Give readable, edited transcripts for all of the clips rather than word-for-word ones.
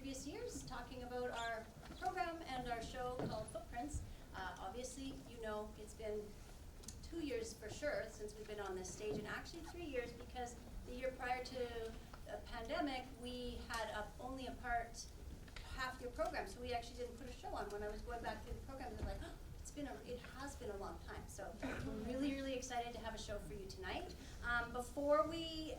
previous years, talking about our program and our show called Footprints. Obviously, you know, it's been 2 years for sure since we've been on this stage, and actually 3 years because the year prior to the pandemic, we had only a part half your program, so we actually didn't put a show on. When I was going back through the program, I was like, oh, it has been a long time. So we're really, really excited to have a show for you tonight. Before we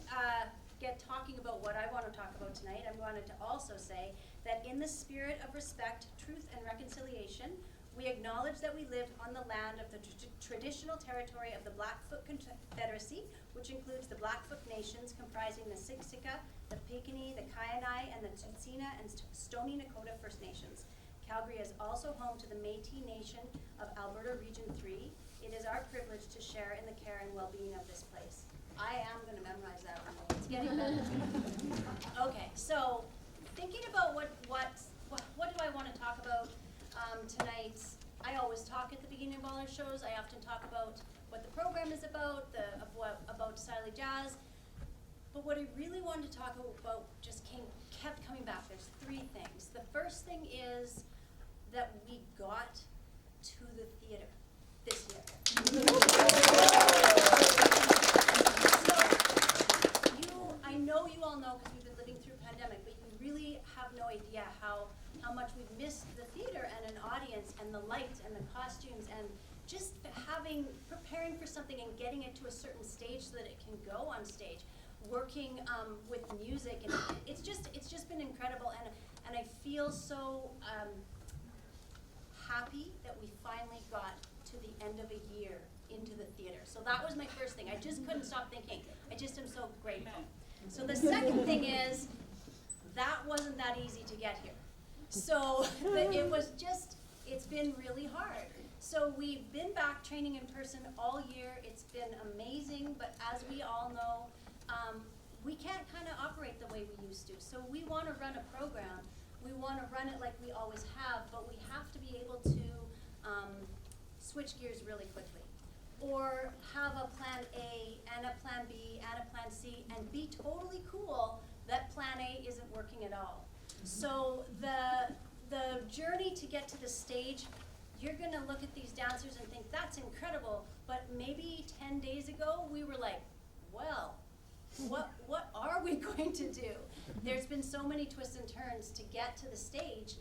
get talking about what I want to talk about tonight, I wanted to also say that in the spirit of respect, truth, and reconciliation, we acknowledge that we live on the land of the traditional territory of the Blackfoot Confederacy, which includes the Blackfoot Nations comprising the Siksika, the Piikani, the Kainai, and the Tsuut'ina and Stoney Nakoda First Nations. Calgary is also home to the Métis Nation of Alberta Region 3. It is our privilege to share in the care and well-being of this place. I am going to memorize that one. It's getting better. Okay, so thinking about what do I want to talk about tonight. I always talk at the beginning of all our shows. I often talk about what the program is about, about Decidedly Jazz. But what I really wanted to talk about just kept coming back. There's 3 things. The first thing is that we got to the theater this year. So I know you all know because we've been living through a pandemic, but you really have no idea how much we've missed the theater and an audience and the lights and the costumes and just preparing for something and getting it to a certain stage so that it can go on stage. Working with music, and it's just been incredible, and I feel so happy that we finally got to the end of a year into the theater. So that was my first thing. I just couldn't stop thinking. I just am so grateful. So the second thing is that wasn't that easy to get here. So it's been really hard. So we've been back training in person all year. It's been amazing, but as we all know, we can't kind of operate the way we used to. So we want to run a program. We want to run it like we always have, but we have to be able to switch gears really quickly. Or have a plan A and a plan B and a plan C and be totally cool that plan A isn't working at all. So the journey to get to the stage, you're going to look at these dancers and think, that's incredible. But maybe 10 days ago, we were like, well, what are we going to do? There's been so many twists and turns to get to the stage,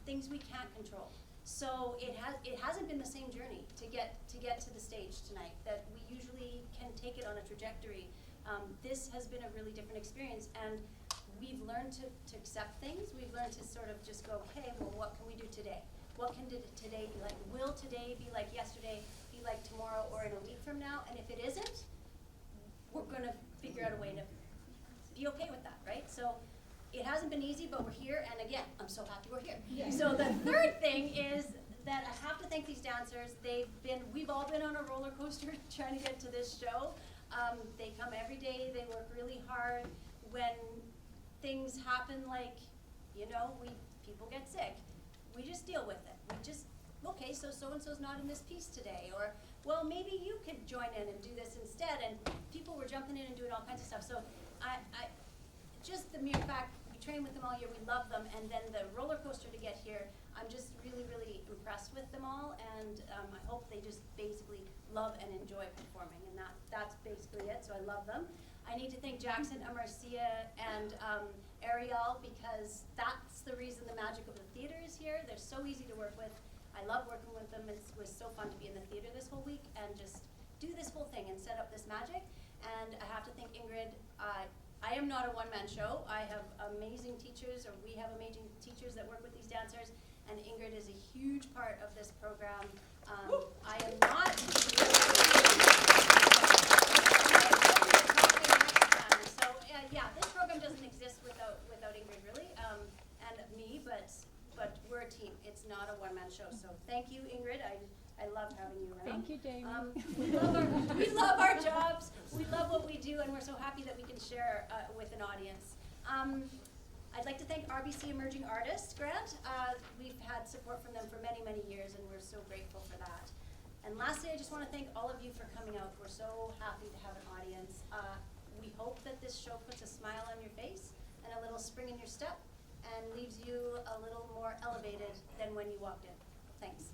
things we can't control. So it hasn't been the same journey to get to the stage tonight that we usually can take it on a trajectory. This has been a really different experience, and we've learned to accept things. We've learned to sort of just go, okay, well, what can we do today? What can today be like? Will today be like yesterday, be like tomorrow, or in a week from now? And if it isn't, we're going to figure out a way to be okay with that, right? So it hasn't been easy, but we're here, and again, I'm so happy we're here. Yeah. So the third thing is that I have to thank these dancers. We've all been on a roller coaster trying to get to this show. They come every day, they work really hard. When things happen like, people get sick, we just deal with it. Okay, so so-and-so's not in this piece today, or, well, maybe you could join in and do this instead, and people were jumping in and doing all kinds of stuff. So just the mere fact, we train with them all year, we love them, and then the roller coaster to get here, I'm just really, really impressed with them all, and I hope they just basically love and enjoy performing, and that's basically it, so I love them. I need to thank Jackson, Amarcia, and Ariel, because that's the reason the magic of the theater is here. They're so easy to work with. I love working with them. It was so fun to be in the theater this whole week and just do this whole thing and set up this magic. And I have to thank Ingrid. I am not a one-man show. I have amazing teachers, or we have amazing teachers that work with these dancers, and Ingrid is a huge part of this program. I am not... this program doesn't exist without Ingrid, really, and me, but we're a team. It's not a one-man show. So thank you, Ingrid. I love having you around. Thank you, Jamie. We love our jobs. We love what we do, and we're so happy that we can share with an audience. I'd like to thank RBC Emerging Artists Grant. We've had support from them for many, many years, and we're so grateful for that. And lastly, I just want to thank all of you for coming out. We're so happy to have an audience. We hope that this show puts a smile on your face and a little spring in your step, and leaves you a little more elevated than when you walked in. Thanks.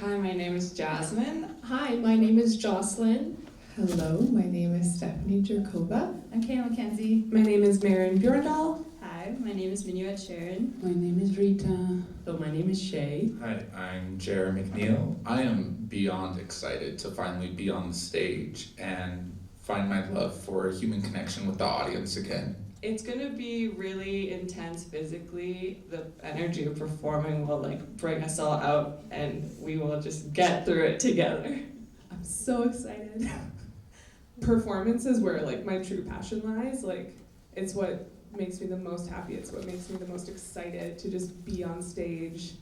Hi, my name is Jasmine. Hi, my name is Jocelyn. Hello, my name is Stephanie Jerkova. I'm Kayla Mackenzie. My name is Marion Bjorndal. Hi, my name is Minuet Sharon. My name is Rita. So my name is Shay. Hi, I'm Jared McNeil. I am beyond excited to finally be on the stage and find my love for human connection with the audience again. It's gonna be really intense physically. The energy of performing will bring us all out and we will just get through it together. I'm so excited. Performance is where my true passion lies. It's what makes me the most happy. It's what makes me the most excited to just be on stage.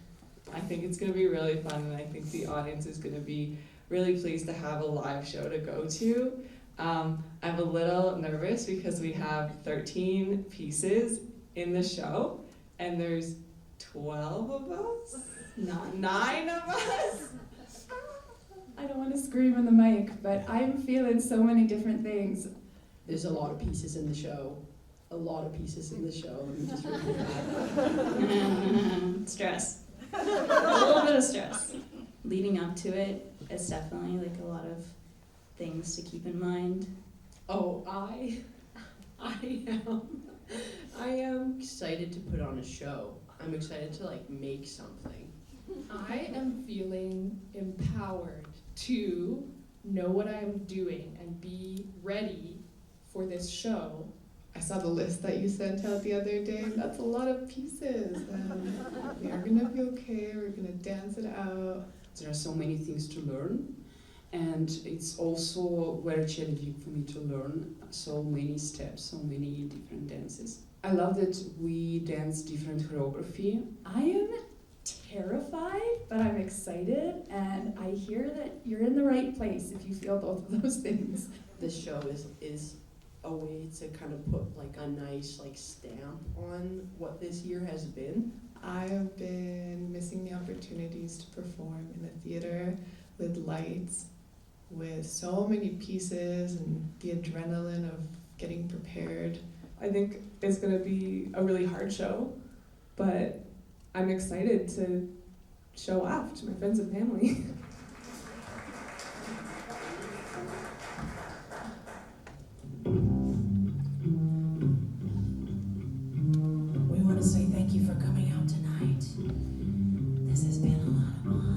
I think it's gonna be really fun and I think the audience is gonna be really pleased to have a live show to go to. I'm a little nervous because we have 13 pieces in the show and there's 12 of us? 9 of us? I don't want to scream in the mic, but I'm feeling so many different things. There's a lot of pieces in the show. A lot of pieces in the show. Let me just repeat that. Stress. A little bit of stress. Leading up to it, it's definitely a lot of things to keep in mind. Oh, I am Excited to put on a show. I'm excited to make something. I am feeling empowered to know what I am doing and be ready for this show. I saw the list that you sent out the other day. That's a lot of pieces. And we are gonna be okay. We're gonna dance it out. There are so many things to learn, and it's also very challenging for me to learn so many steps, so many different dances. I love that we dance different choreography. I am terrified, but I'm excited, and I hear that you're in the right place if you feel both of those things. This show is a way to kind of put a nice stamp on what this year has been. I have been missing the opportunities to perform in a theater with lights, with so many pieces and the adrenaline of getting prepared. I think it's gonna be a really hard show, but I'm excited to show off to my friends and family. We want to say thank you for coming out tonight. This has been a lot of fun.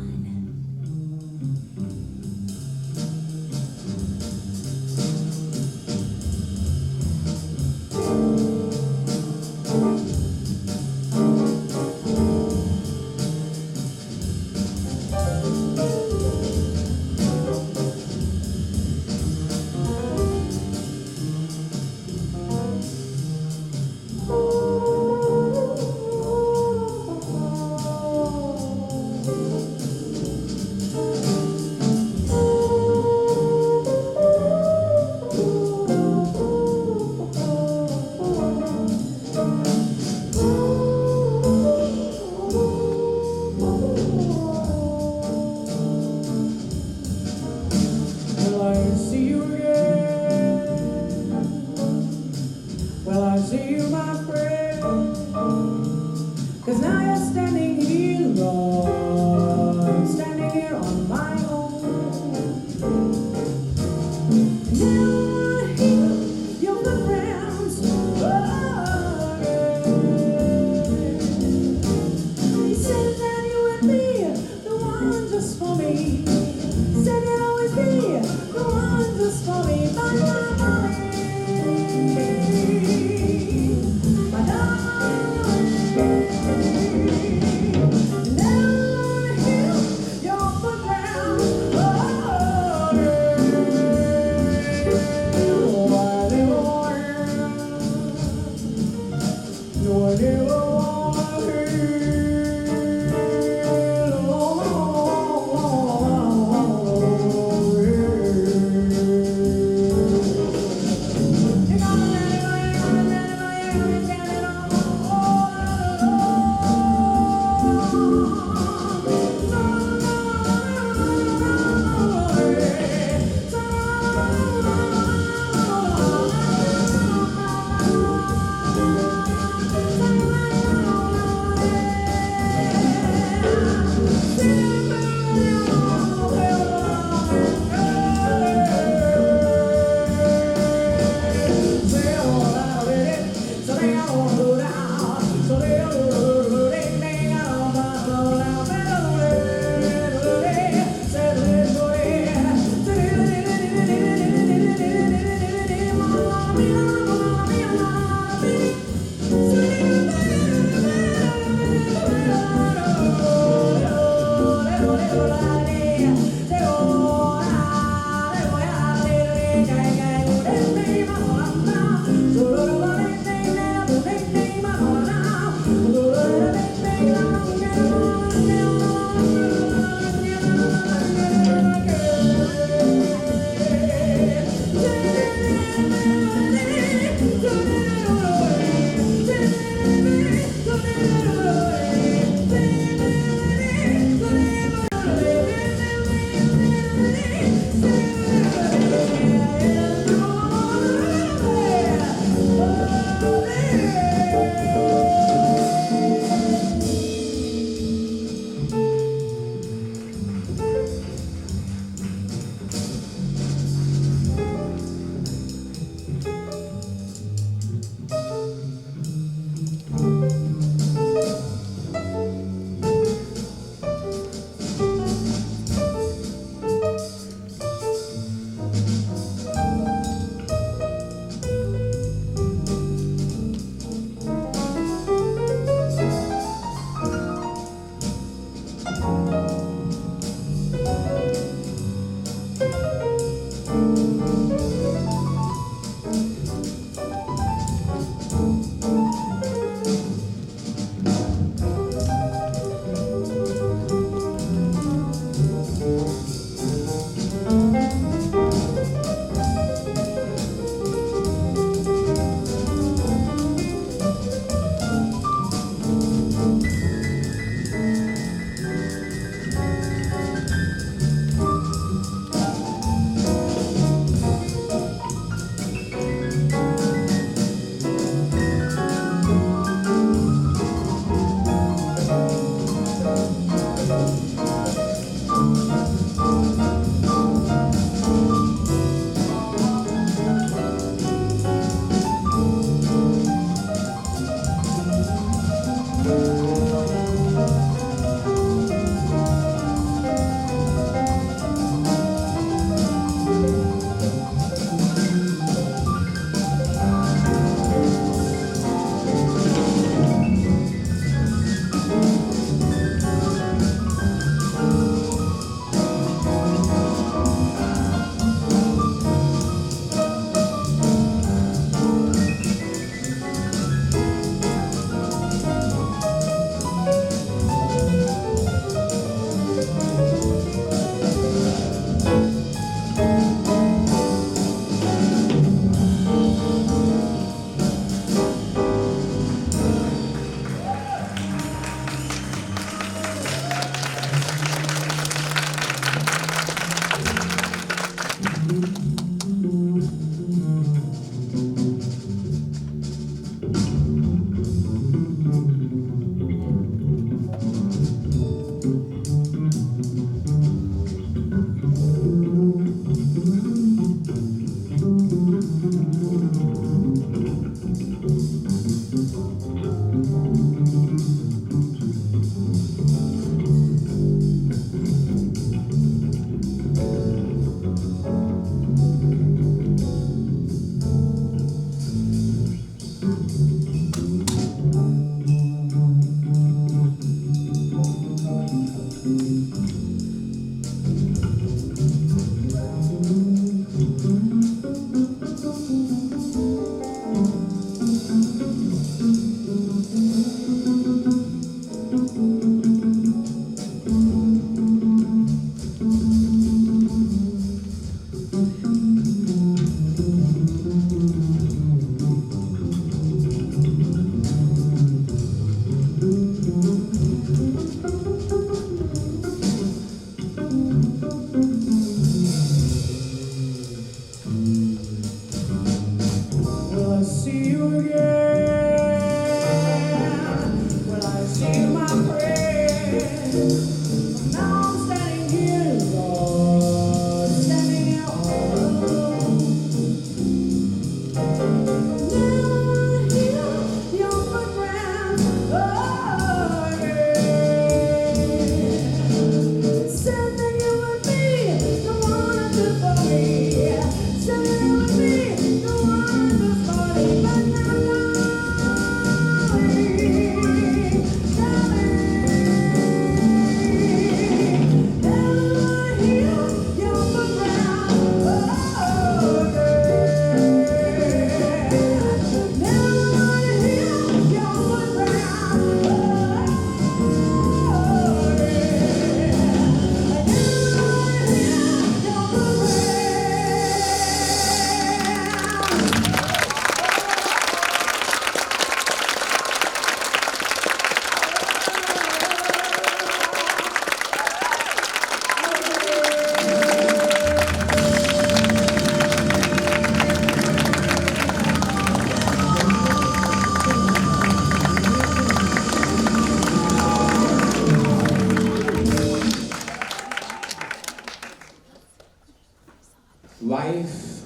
Life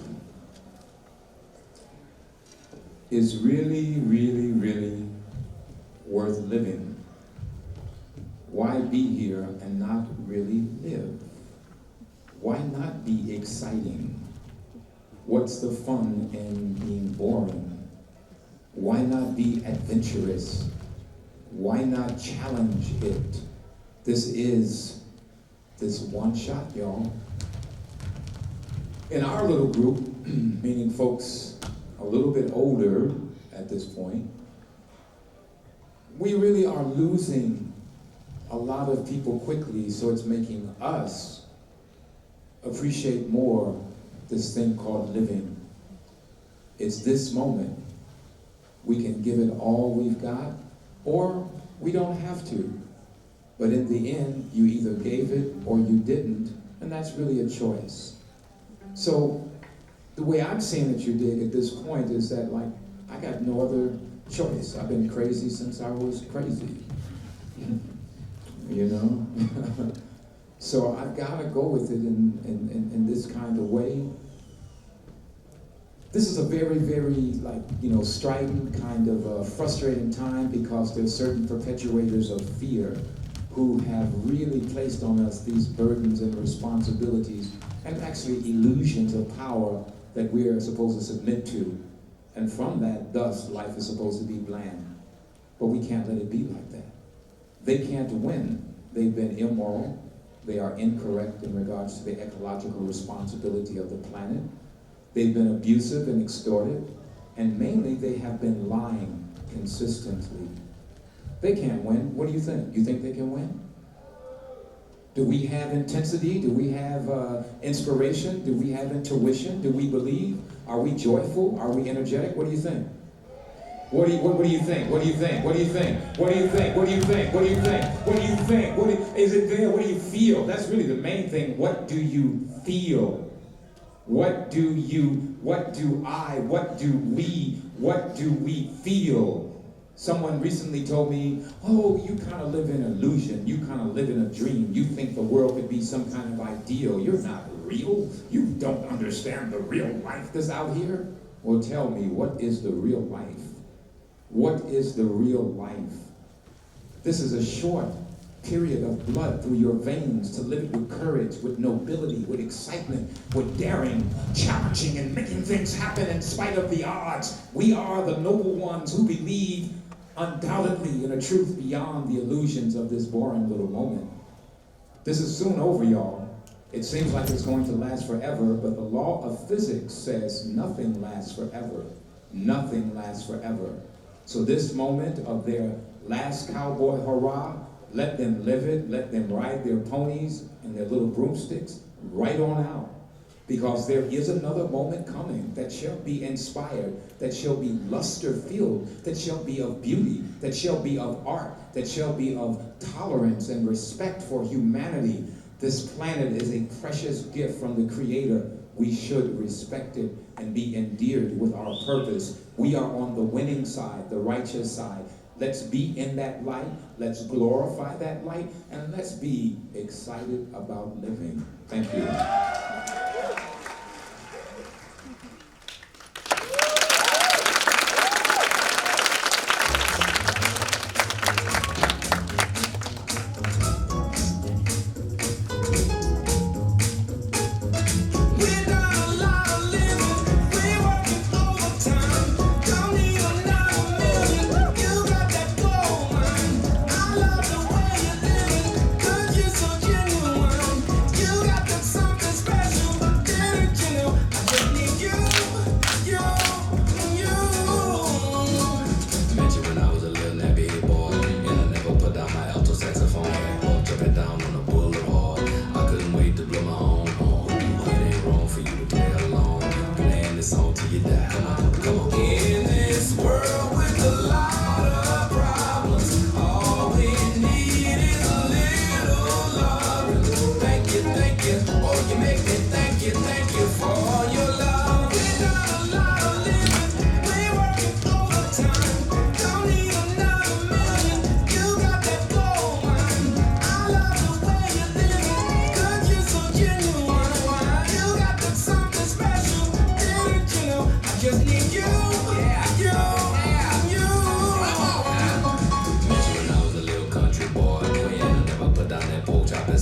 is really, really, really worth living. Why be here and not really live? Why not be exciting? What's the fun in being boring? Why not be adventurous? Why not challenge it? This is this one shot, y'all. In our little group, meaning folks a little bit older at this point, we really are losing a lot of people quickly, so it's making us appreciate more this thing called living. It's this moment. We can give it all we've got, or we don't have to. But in the end, you either gave it or you didn't, and that's really a choice. So the way I'm seeing it, you dig, at this point is that, like, I got no other choice. I've been crazy since I was crazy. You know? So I've got to go with it in this kind of way. This is a very, very, like, you know, strident, kind of frustrating time, because there's certain perpetuators of fear who have really placed on us these burdens and responsibilities, and actually illusions of power that we are supposed to submit to. And from that, thus, life is supposed to be bland. But we can't let it be like that. They can't win. They've been immoral. They are incorrect in regards to the ecological responsibility of the planet. They've been abusive and extorted. And mainly, they have been lying consistently. They can't win. What do you think? You think they can win? Do we have intensity? Do we have inspiration? Do we have intuition? Do we believe? Are we joyful? Are we energetic? What do you think? What do you think? What do you think? What do you think? What do you think? What do you think? What do you think? What do you think? Is it there? What do you feel? That's really the main thing. What do you feel? What do we feel? Someone recently told me, oh, you kind of live in an illusion. You kind of live in a dream. You think the world could be some kind of ideal. You're not real. You don't understand the real life that's out here. Well, tell me, what is the real life? What is the real life? This is a short period of blood through your veins to live it with courage, with nobility, with excitement, with daring, challenging and making things happen in spite of the odds. We are the noble ones who believe undoubtedly in a truth beyond the illusions of this boring little moment. This is soon over, y'all. It seems like it's going to last forever, but the law of physics says nothing lasts forever. Nothing lasts forever. So this moment of their last cowboy hurrah, let them live it, let them ride their ponies and their little broomsticks right on out. Because there is another moment coming that shall be inspired, that shall be luster-filled, that shall be of beauty, that shall be of art, that shall be of tolerance and respect for humanity. This planet is a precious gift from the Creator. We should respect it and be endeared with our purpose. We are on the winning side, the righteous side. Let's be in that light, let's glorify that light, and let's be excited about living. Thank you.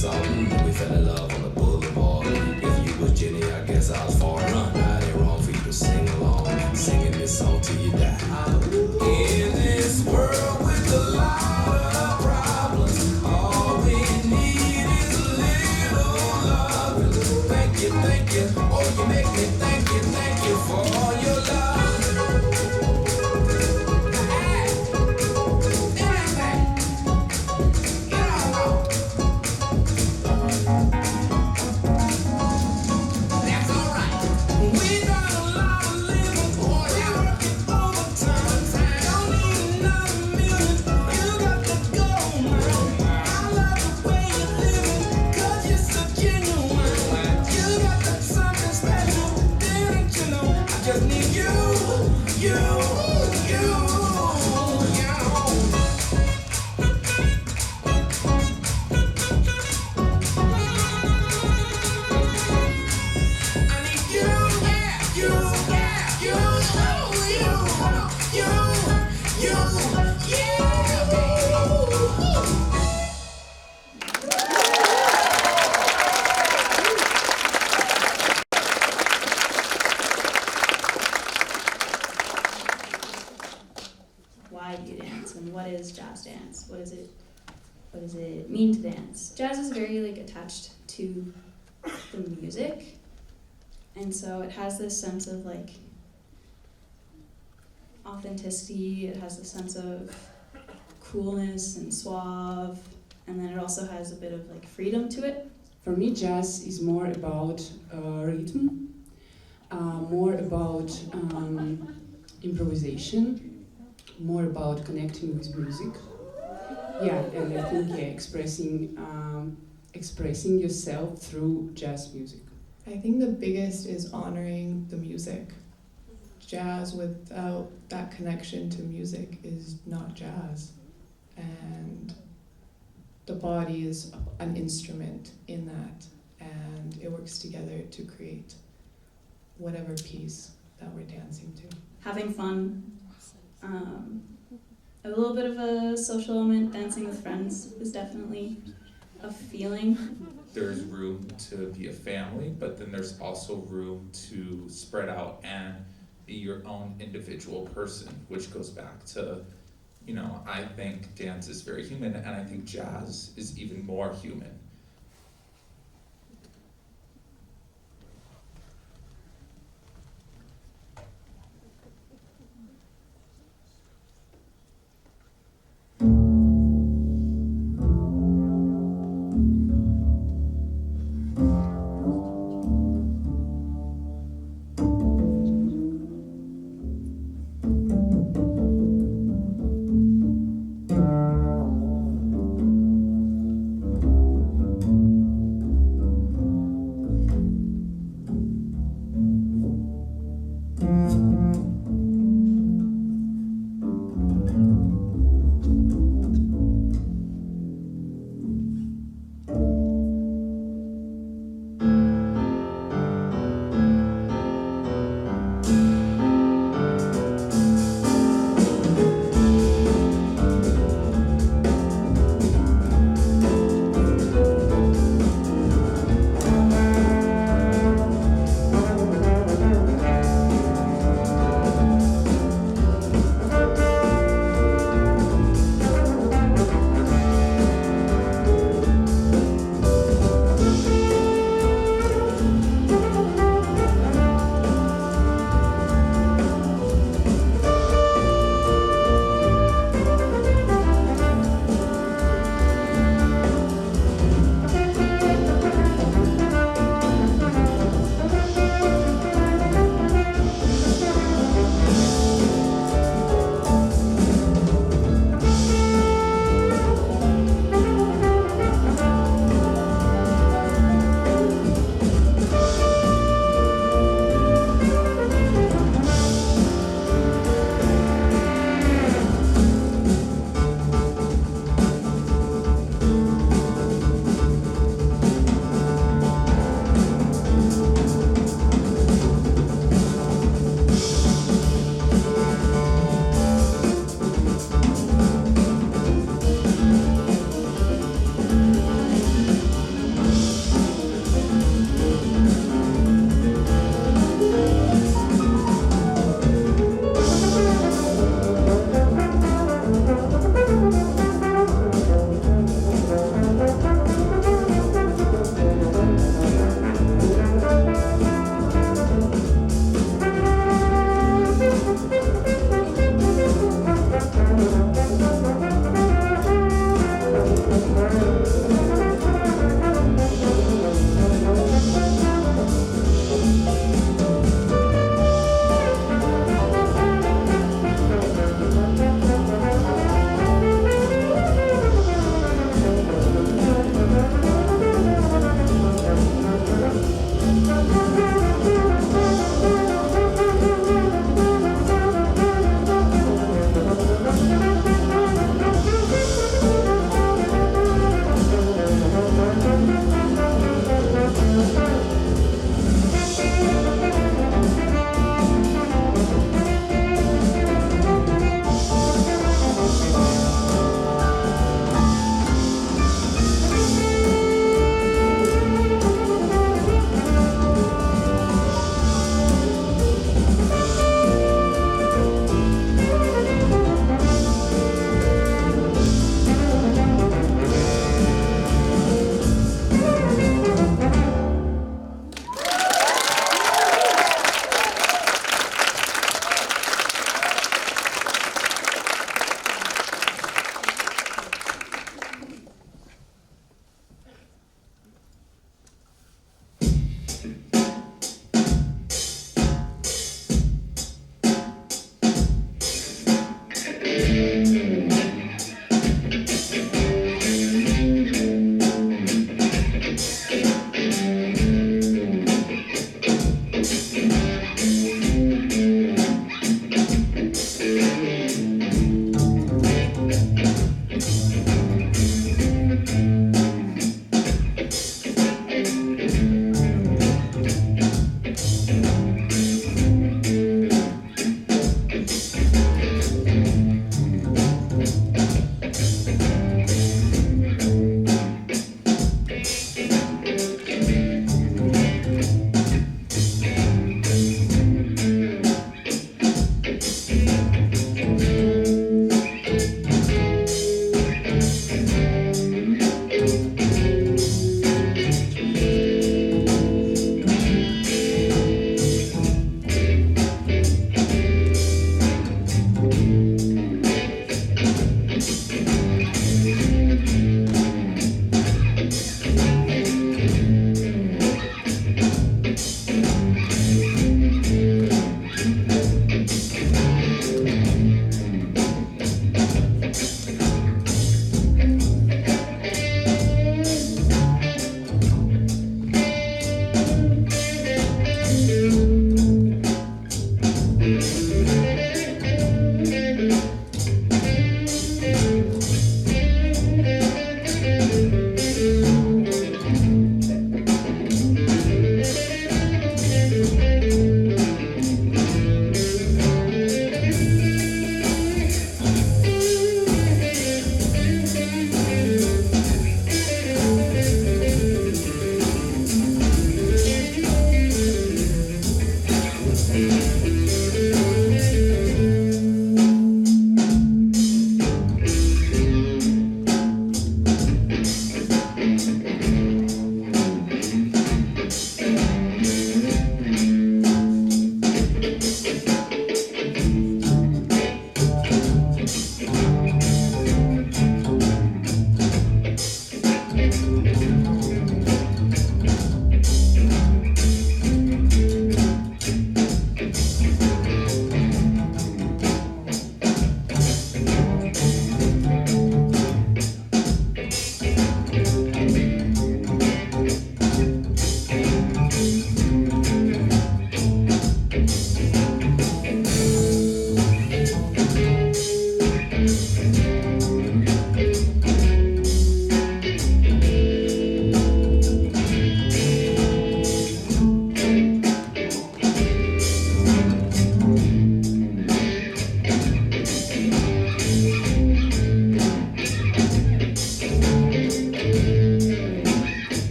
We fell in love on the boulevard. If you was Jenny, I guess I was far run. It ain't wrong for you to sing along, singing this song till you die. In this world with a lot of problems, all we you. Oh, you make me thank you for all your love. Why do you dance, and what is jazz dance? What does it mean to dance? Jazz is very like attached to the music, and so it has this sense of like authenticity. It has this sense of coolness and suave, and then it also has a bit of like freedom to it. For me, jazz is more about rhythm, more about improvisation, more about connecting with music. Yeah, and I think expressing yourself through jazz music. I think the biggest is honoring the music. Jazz without that connection to music is not jazz. And the body is an instrument in that, and it works together to create whatever piece that we're dancing to. Having fun, a little bit of a social element. Dancing with friends is definitely a feeling. There's room to be a family, but then there's also room to spread out and be your own individual person, which goes back to, you know, I think dance is very human, and I think jazz is even more human.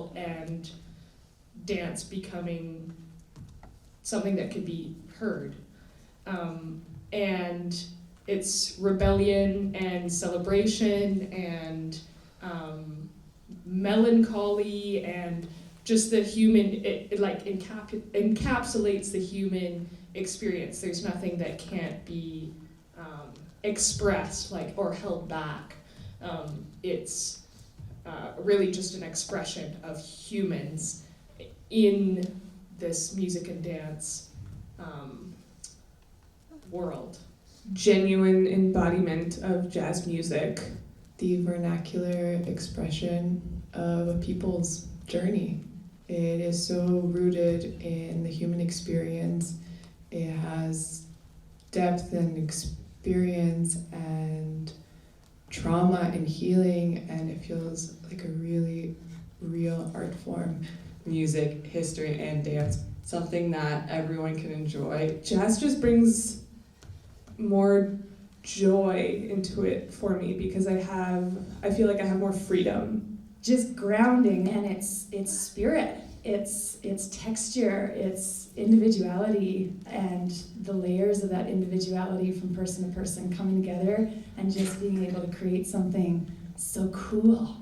feel and dance becoming something that could be heard. And it's rebellion and celebration and melancholy and just the human, it like encapsulates the human experience. There's nothing that can't be expressed or held back. It's really just an expression of humans in this music and dance world. Genuine embodiment of jazz music. The vernacular expression of a people's journey. It is so rooted in the human experience. It has depth and experience and trauma and healing, and it feels like a really real art form. Music, history, and dance. Something that everyone can enjoy. Jazz just brings more joy into it for me because I feel like I have more freedom. Just grounding, and it's spirit, it's texture, it's individuality, and the layers of that individuality from person to person coming together and just being able to create something so cool.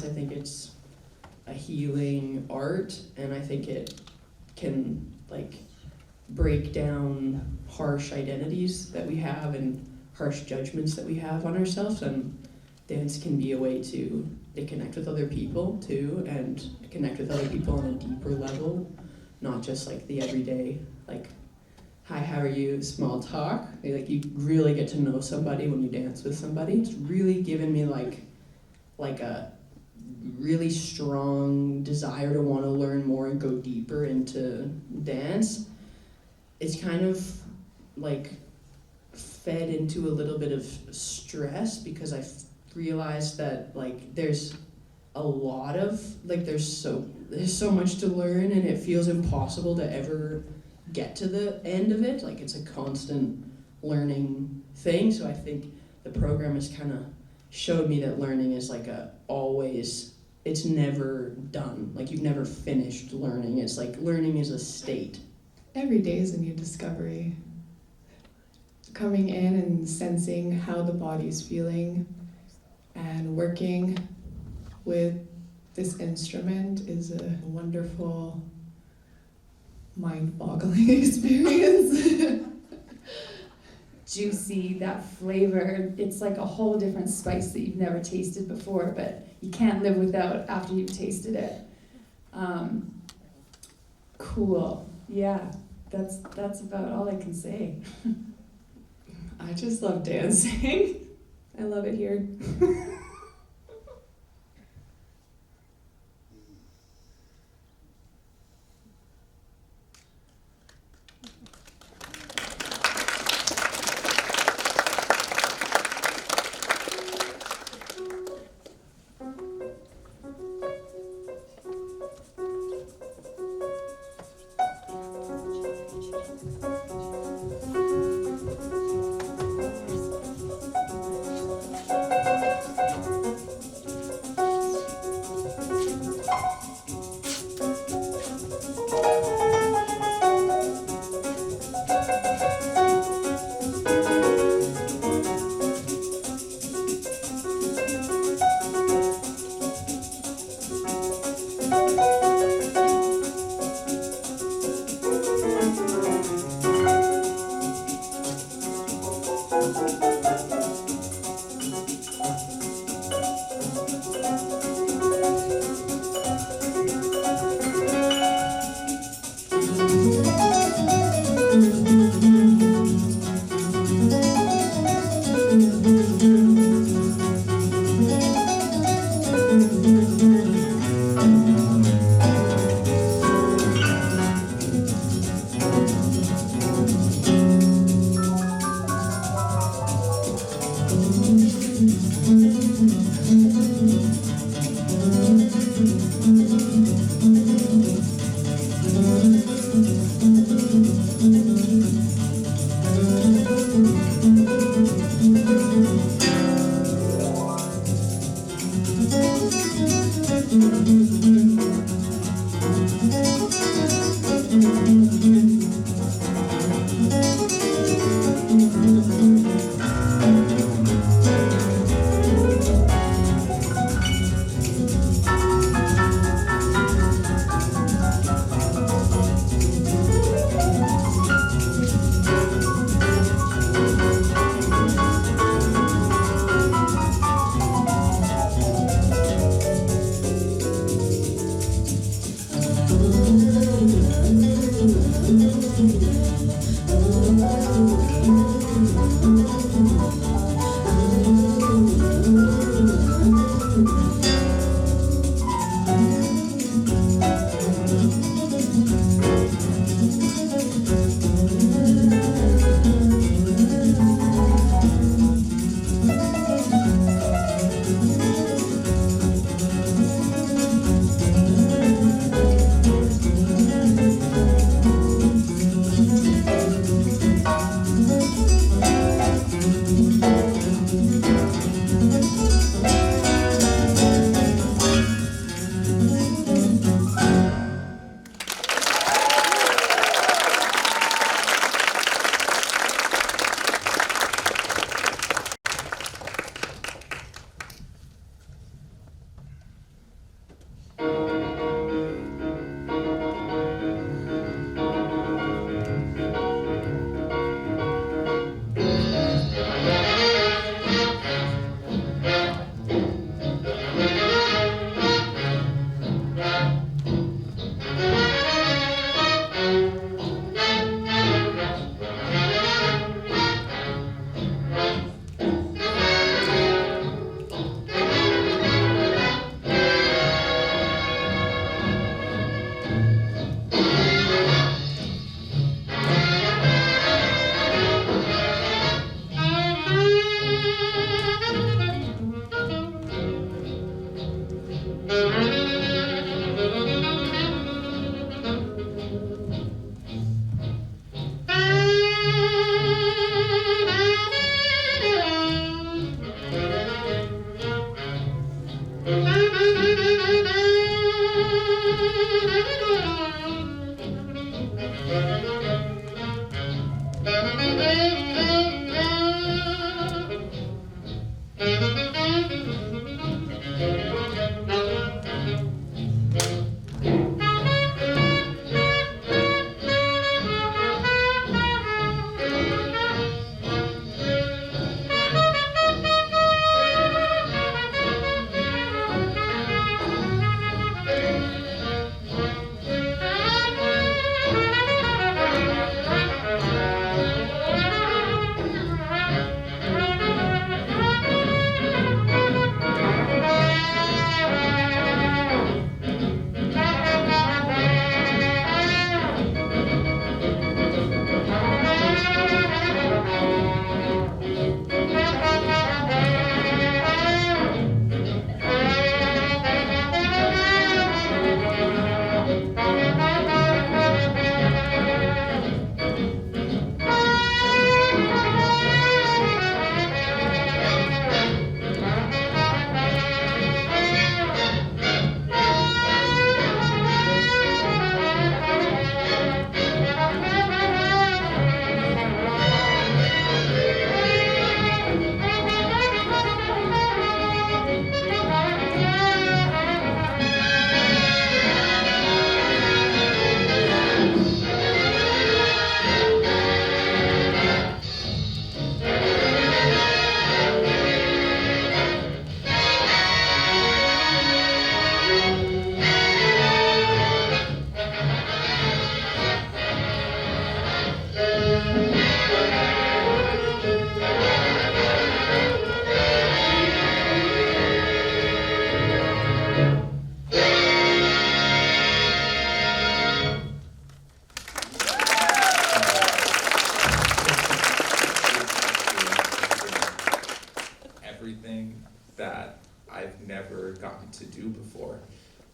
dance. I think it's a healing art, and I think it can like break down harsh identities that we have and harsh judgments that we have on ourselves, and dance can be a way to connect with other people too, and connect with other people on a deeper level, not just like the everyday like hi, how are you, small talk. Like you really get to know somebody when you dance with somebody. It's really given me like a really strong desire to want to learn more and go deeper into dance. It's kind of like fed into a little bit of stress because I realized that like there's a lot of like there's so much to learn, and it feels impossible to ever get to the end of it. Like it's a constant learning thing. So I think the program has kind of showed me that learning is like it's never done. Like you've never finished learning. It's like learning is a state. Every day is a new discovery. Coming in and sensing how the body's feeling and working with this instrument is a wonderful, mind-boggling experience. Juicy, that flavor, it's like a whole different spice that you've never tasted before, but you can't live without after you've tasted it. Cool. Yeah, that's about all I can say. I just love dancing. I love it here.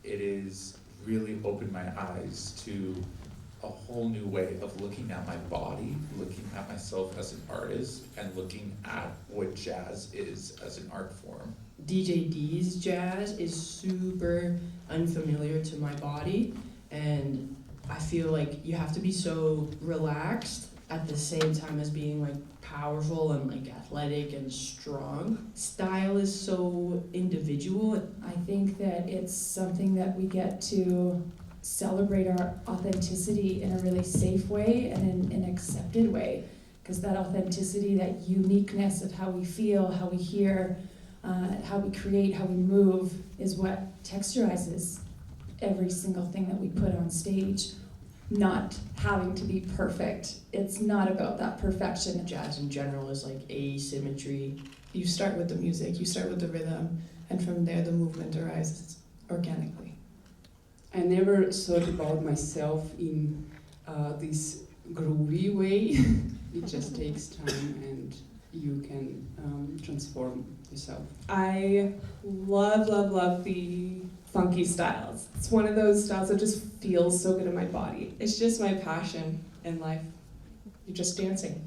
it is really opened my eyes to a whole new way of looking at my body, looking at myself as an artist, and looking at what jazz is as an art form. DJ D's jazz is super unfamiliar to my body, and I feel like you have to be so relaxed at the same time as being like powerful and like athletic and strong. Style is so individual. I think that it's something that we get to celebrate our authenticity in a really safe way and in an accepted way, because that authenticity, that uniqueness of how we feel, how we hear, how we create, how we move, is what texturizes every single thing that we put on stage. Not having to be perfect. It's not about that perfection. Jazz in general is like asymmetry. You start with the music, you start with the rhythm, and from there the movement arises organically. I never thought about myself in this groovy way. It just takes time, and you can transform yourself. I love, love, love the funky styles. It's one of those styles that just feels so good in my body. It's just my passion in life. You're just dancing.